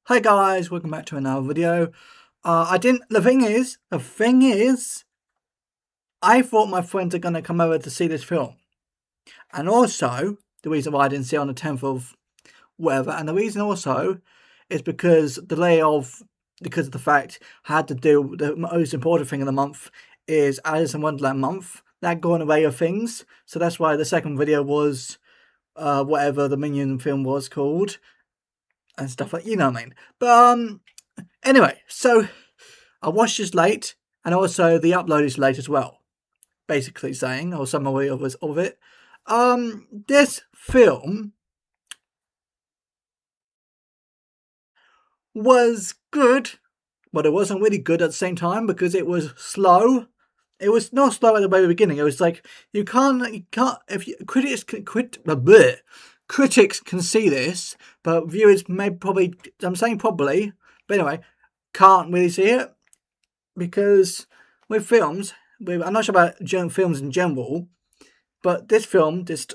Hi guys, welcome back to another video. The thing is, I thought my friends are gonna come over to see this film, and also the reason why I didn't see it on the 10th of whatever, and the reason also is because of the fact I had to do the most important thing of the month is Alice in Wonderland month. That got in the way of things, so that's why the second video was whatever the Minion film was called and stuff like what I mean. But anyway, so I watched this late, and also the upload is late as well. Basically saying, or some way of it. This film was good, but it wasn't really good at the same time because it was slow. It was not slow at the very beginning. It was like you can't. If critics can see this, but viewers may probably. I'm saying probably, but anyway, can't really see it because with films, I'm not sure about films in general, but this film just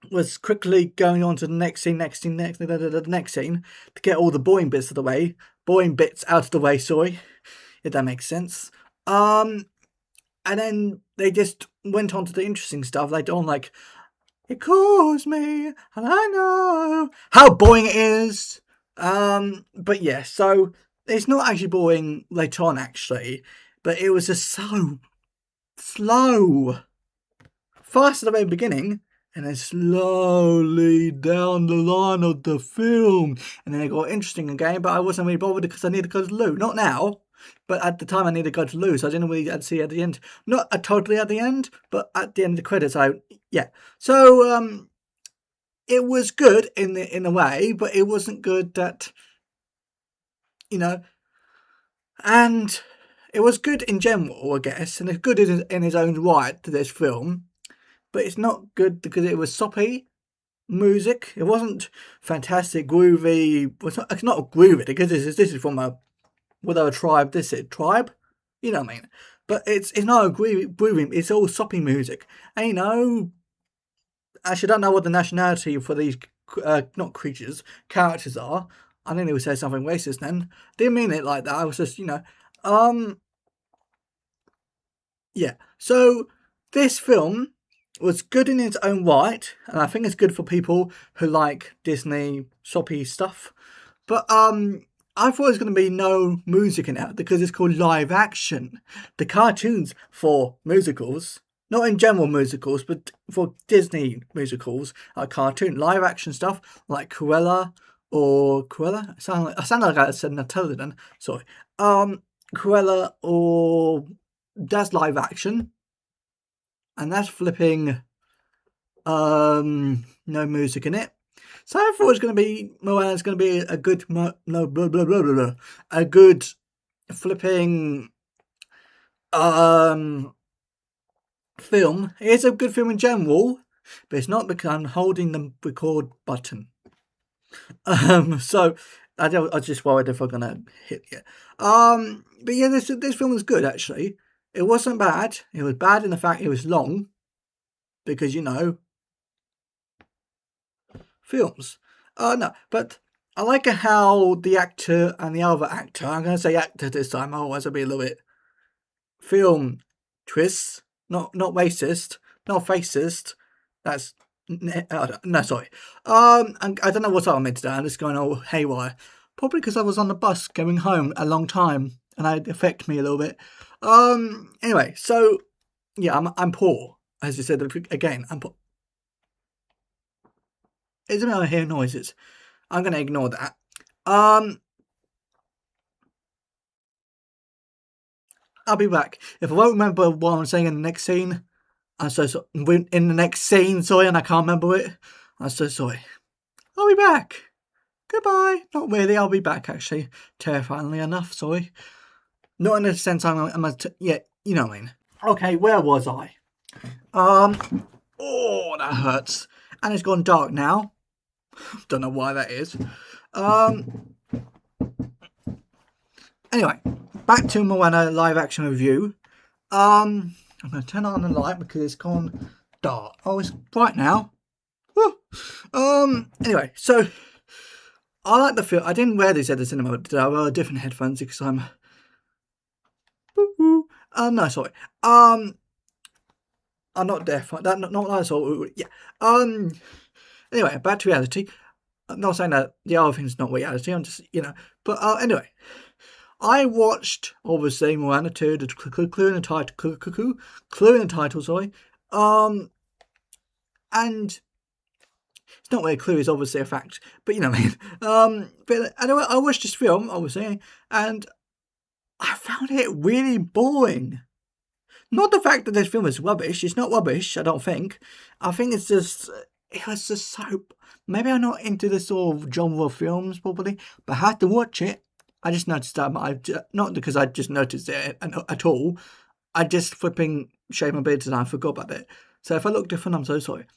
was quickly going on to the next scene to get all the boring bits out of the way. Sorry, if that makes sense. And then they just went on to the interesting stuff later on, like it calls me, and I know how boring it is. But yeah, so it's not actually boring later on, actually, but it was just so slow. Fast at the very beginning, and then slowly down the line of the film. And then it got interesting again, but I wasn't really bothered because I needed to go to the loo. Not now, but at the time I needed to go to the loo, so I didn't really see at the end. Not totally at the end, but at the end of the credits, yeah. So, it was good in a way, but it wasn't good that, and it was good in general, I guess, and it's good in its own right to this film, but it's not good because it was soppy music. It wasn't fantastic, groovy. It's not groovy because this is from whatever tribe this is. Tribe? You know what I mean? But it's not a groovy, it's all soppy music. And actually, I don't know what the nationality for these, not creatures, characters are. I think they would say something racist then. Didn't mean it like that. I was just, yeah. So, this film was good in its own right, and I think it's good for people who like Disney soppy stuff. But, I thought there was going to be no music in it because it's called live action. The cartoons for musicals, not in general musicals, but for Disney musicals, are cartoon live action stuff like Cruella or Cruella. I sound like I said Nutella then. Sorry. Cruella or that's live action, and that's flipping. No music in it. So I thought it was going to be Moana's going to be a good a good flipping film. It is a good film in general, but it's not because I'm holding the record button. So I just worried if I'm gonna hit it. But yeah, this film was good actually. It wasn't bad. It was bad in the fact it was long, because films. No, but I like how the actor and the other actor, I'm going to say actor this time, otherwise I'll be a little bit film twists, not racist, not fascist. That's no, sorry. I don't know what I meant today. I'm just going all haywire. Probably because I was on the bus going home a long time, and it affected me a little bit. Anyway, so yeah, I'm poor, as you said again. I'm poor. Isn't it I hear noises? I'm going to ignore that. I'll be back. If I won't remember what I'm saying in the next scene, I'm so sorry. In the next scene, sorry, and I can't remember it, I'm so sorry. I'll be back. Goodbye. Not really, I'll be back actually. Terrifyingly enough, sorry. Not in the sense yeah, you know what I mean. Okay, where was I? Oh, that hurts. And it's gone dark now. Don't know why that is. Anyway, back to Moana live action review. I'm going to turn on the light because it's gone dark. Oh, it's bright now. Woo. Anyway, so I like the film. I didn't wear these at the cinema, but I wear different headphones because I'm. No, sorry. I'm not deaf. That not that sort. Yeah. Anyway, back to reality. I'm not saying that the other thing's not reality. I'm just But anyway, I watched obviously Moana 2, the clue in the title, clue in the title. Sorry. And it's not really a clue. It's obviously a fact. But you know what I mean. But anyway, I watched this film obviously, and I found it really boring. Not the fact that this film is rubbish. It's not rubbish, I don't think. I think it was just so. Maybe I'm not into this sort of genre of films, probably, but I had to watch it. I just noticed that. Not because I just noticed it at all. I just flipping shaved my beard and I forgot about it. So if I look different, I'm so sorry.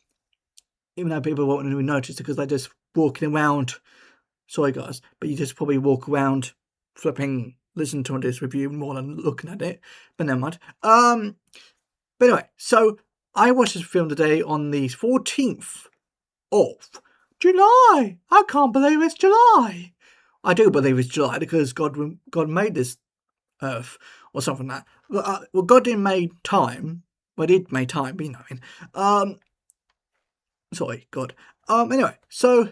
Even though people won't even notice it because they're just walking around. Sorry, guys, but you just probably walk around flipping. Listen to this review more than looking at it, but never mind. But anyway, so I watched this film today on the 14th of July. I can't believe it's July. I do believe it's July because God made this earth or something like that. Well, God didn't make time. Well, He did make time, but you know what I mean. Sorry, God. Anyway, so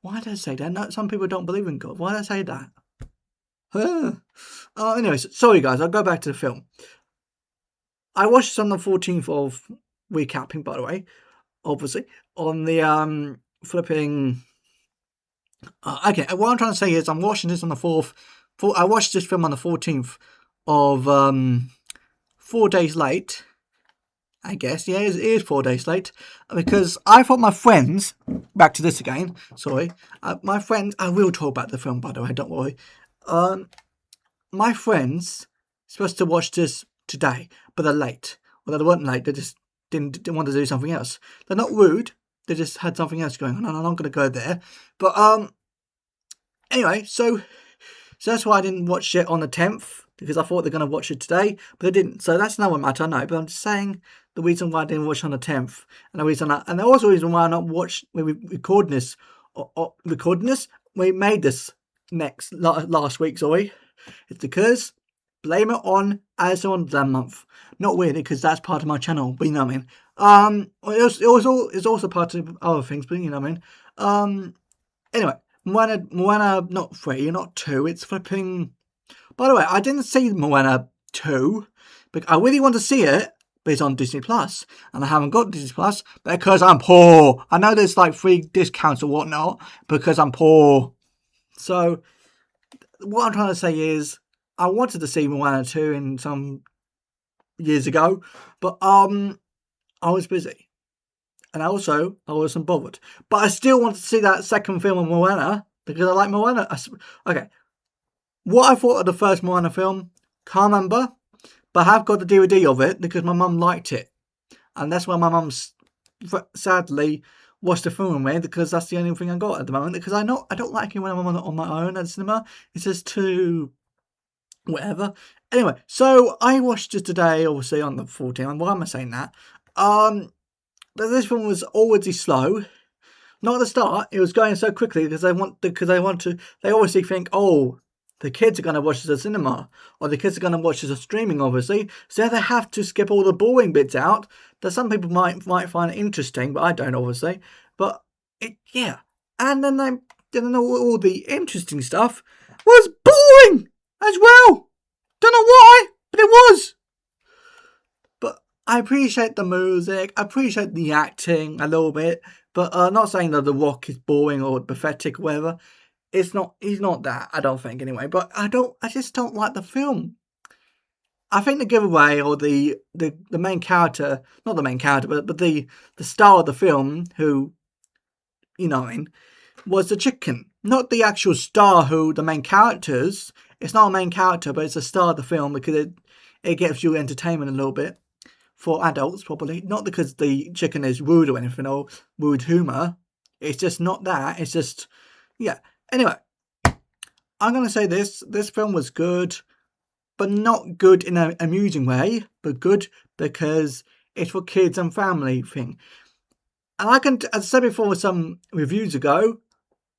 why did I say that? No, some people don't believe in God. Why did I say that? Anyways, sorry guys, I'll go back to the film. I watched this on the 14th of recapping, by the way, obviously, on the flipping. Okay, what I'm trying to say is I'm watching this on the 4th. I watched this film on the 14th of 4 days late. I guess, yeah, it is 4 days late. Because I thought my friends, back to this again, sorry, my friends, I will talk about the film, by the way, don't worry. My friends supposed to watch this today, but they're late. Well, they weren't late. They just didn't want to do something else. They're not rude. They just had something else going on, and I'm not going to go there. But anyway, so that's why I didn't watch it on the 10th because I thought they're going to watch it today, but they didn't. So that's another matter, I know. But I'm just saying the reason why I didn't watch on the 10th, and the reason why I not watched when we recording this. We made this last week, sorry. It's because blame it on Alice on that month. Not really, because that's part of my channel, but you know what I mean. It's also part of other things, but you know what I mean. Anyway, Moana, not 3, not 2. It's flipping. By the way, I didn't see Moana 2, but I really want to see it. But it's on Disney Plus, and I haven't got Disney Plus because I'm poor. I know there's like free discounts or whatnot because I'm poor. So what I'm trying to say is I wanted to see Moana 2 in some years ago, but I was busy. And I wasn't bothered. But I still want to see that second film of Moana because I like Moana. Okay. What I thought of the first Moana film, can't remember, but I have got the DVD of it because my mum liked it. And that's why my mum sadly watched the film with me because that's the only thing I got at the moment. Because I don't like it when I'm on my own at the cinema. It's just too whatever. Anyway, so I watched it today, obviously on the 14th. Why am I saying that? But this film was already slow. Not at the start. It was going so quickly because they obviously think, oh, the kids are going to watch this at cinema, or the kids are going to watch this at streaming, obviously. So they have to skip all the boring bits out that some people might find interesting, but I don't, obviously. But yeah, and then all the interesting stuff was boring as well. Don't know why, but it was. But I appreciate the music. I appreciate the acting a little bit. But not saying that The Rock is boring or pathetic or whatever. He's not that, I don't think, anyway. But I just don't like the film. I think the giveaway or the main character, not the main character, but the star of the film, who, you know what I mean, was the chicken. Not the actual star who the main characters. It's not a main character, but it's the star of the film because it gives you entertainment a little bit. For adults, probably. Not because the chicken is rude or anything, or rude humour. It's just not that. It's just, yeah. Anyway, I'm going to say this. This film was good, but not good in an amusing way, but good because it's for kids and family thing. And as I said before some reviews ago,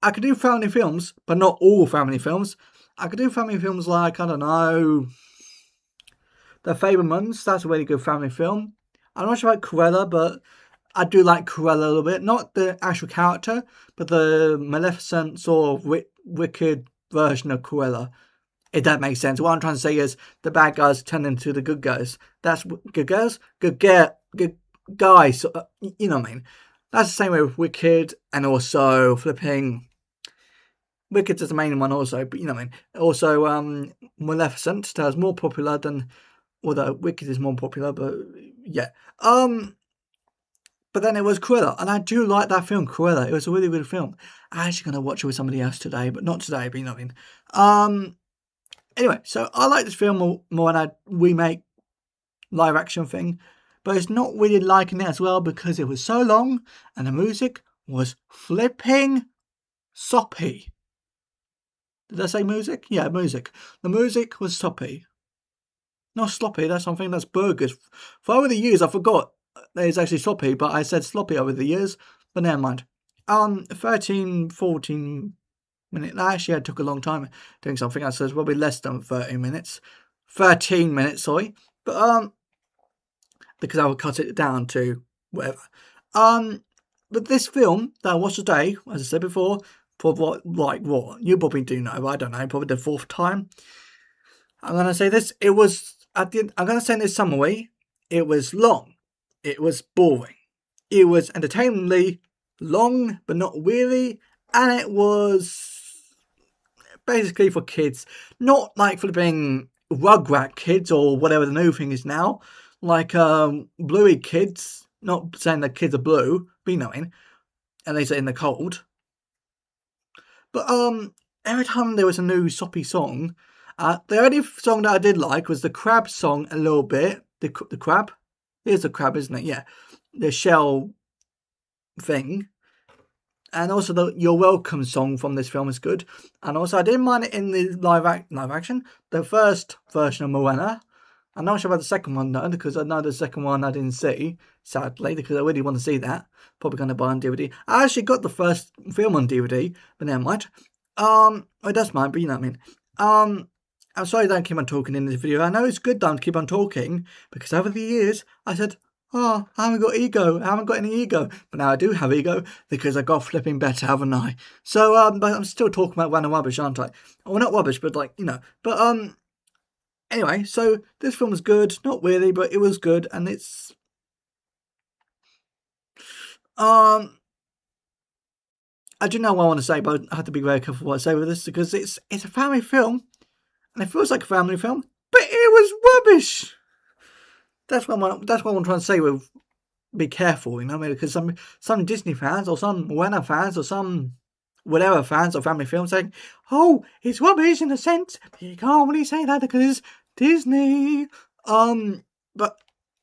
I could do family films, but not all family films. I could do family films like, I don't know, The Fabelmans. That's a really good family film. I'm not sure about Cruella, but I do like Cruella a little bit. Not the actual character, but the Maleficent sort of wicked version of Cruella. If that makes sense. What I'm trying to say is the bad guys turn into the good guys. That's good girls, good guys. You know what I mean? That's the same way with Wicked and also flipping. Wicked's is the main one also, but you know what I mean. Also, Maleficent that was more popular than, although Wicked is more popular, but yeah. But then it was Cruella, and I do like that film, Cruella. It was a really good film. I'm actually gonna watch it with somebody else today, but not today. But you know what I mean. Anyway, so I like this film Moana remake live action thing, but it's not really liking it as well because it was so long and the music was flipping soppy. Did I say music? Yeah, music. The music was soppy. Not sloppy, that's something that's burgers. For over the years, I forgot it's actually sloppy, but I said sloppy over the years, but never mind. 13, 14 minutes. Actually, it took a long time doing something else, so it's probably less than 13 minutes. 13 minutes, sorry. But, because I would cut it down to whatever. But this film that I watched today, as I said before, for what? You probably do know, but I don't know, probably the fourth time. I'm gonna say this. I'm gonna say this summary. It was long. It was boring. It was entertainingly long, but not really. And it was basically for kids. Not like flipping Rugrat kids or whatever the new thing is now. Like bluey kids. Not saying that kids are blue, but you know what I mean. And they say in the cold. But every time there was a new soppy song, the only song that I did like was the crab song a little bit. The crab? It is a crab, isn't it? Yeah. The shell thing. And also the You're Welcome song from this film is good. And also I didn't mind it in the live action. The first version of Moana. I'm not sure about the second one though, because I know the second one I didn't see, sadly, because I really want to see that. Probably going to buy on DVD. I actually got the first film on DVD, but never mind. It does mind, but you know what I mean. I'm sorry that I keep on talking in this video. I know it's good that I keep on talking, because over the years, I said, oh, I haven't got ego. I haven't got any ego. But now I do have ego, because I got flipping better, haven't I? So, but I'm still talking about random rubbish, aren't I? Well, not rubbish, but like, you know. But, anyway, so this film was good. Not really, but it was good, and it's I do know what I want to say, but I have to be very careful what I say with this because it's a family film, and it feels like a family film, but it was rubbish. That's what I'm trying to say. With be careful, you know, because some Disney fans or some Moana fans or some whatever fans of family films saying, "Oh, it's rubbish in a sense." But you can't really say that because it's Disney. But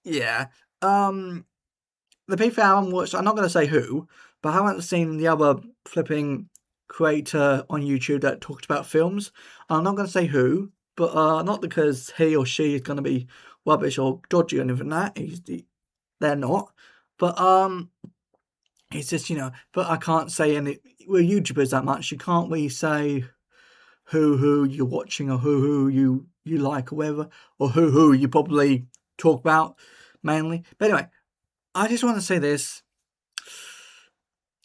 yeah, the people I haven't watched, I'm not going to say who, but I haven't seen the other flipping creator on YouTube that talked about films. I'm not going to say who, but not because he or she is going to be rubbish or dodgy or anything like that. They're not. But it's just, you know, but I can't say any. We're YouTubers that much. You can't really say who you're watching or who you like or whatever, or who you probably talk about mainly. But anyway, I just want to say this.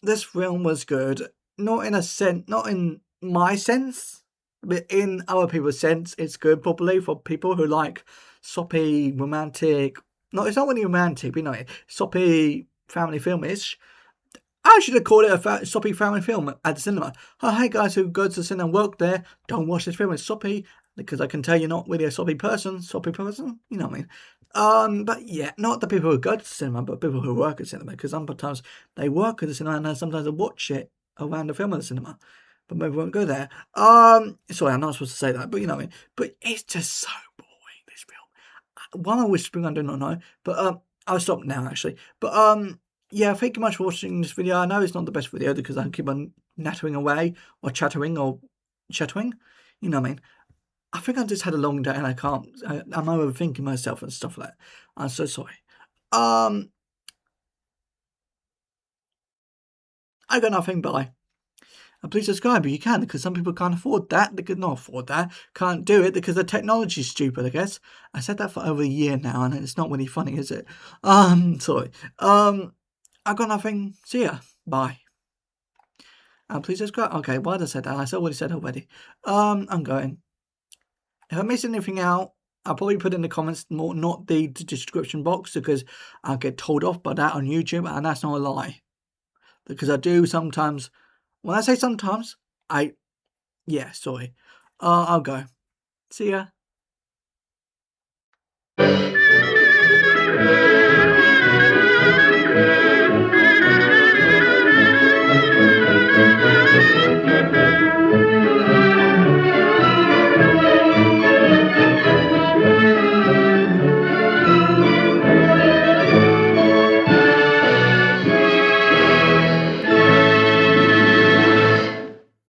This film was good. Not in a sense, not in my sense, but in other people's sense, it's good probably for people who like soppy, romantic. No, it's not really romantic, but you know, soppy family film-ish. I should have called it a soppy family film at the cinema. Oh, hey guys who go to the cinema and work there, don't watch this film, it's soppy, because I can tell you're not really a soppy person, you know what I mean. But yeah, not the people who go to the cinema, but people who work at the cinema, because sometimes they work at the cinema and sometimes they watch it around the film at the cinema, but maybe won't go there. Sorry, I'm not supposed to say that, but you know what I mean. But it's just so boring, this film. One I whispering, I do not know, but I'll stop now actually. But yeah, thank you much for watching this video. I know it's not the best video because I keep on nattering away or chattering. You know what I mean? I think I just had a long day and I'm overthinking myself and stuff like that. I'm so sorry. I got nothing. Bye. please subscribe if you can, because some people can't afford that. They could not afford that. Can't do it because the technology's stupid, I guess. I said that for over a year now, and it's not really funny, is it? Sorry. I got nothing. See ya. Bye. And please subscribe. Okay, why did I say that? I already said already. I'm going. If I miss anything out, I'll probably put in the comments more, not the description box, because I'll get told off by that on YouTube, and that's not a lie. Because I do sometimes. When I say sometimes, yeah, sorry. I'll go. See ya.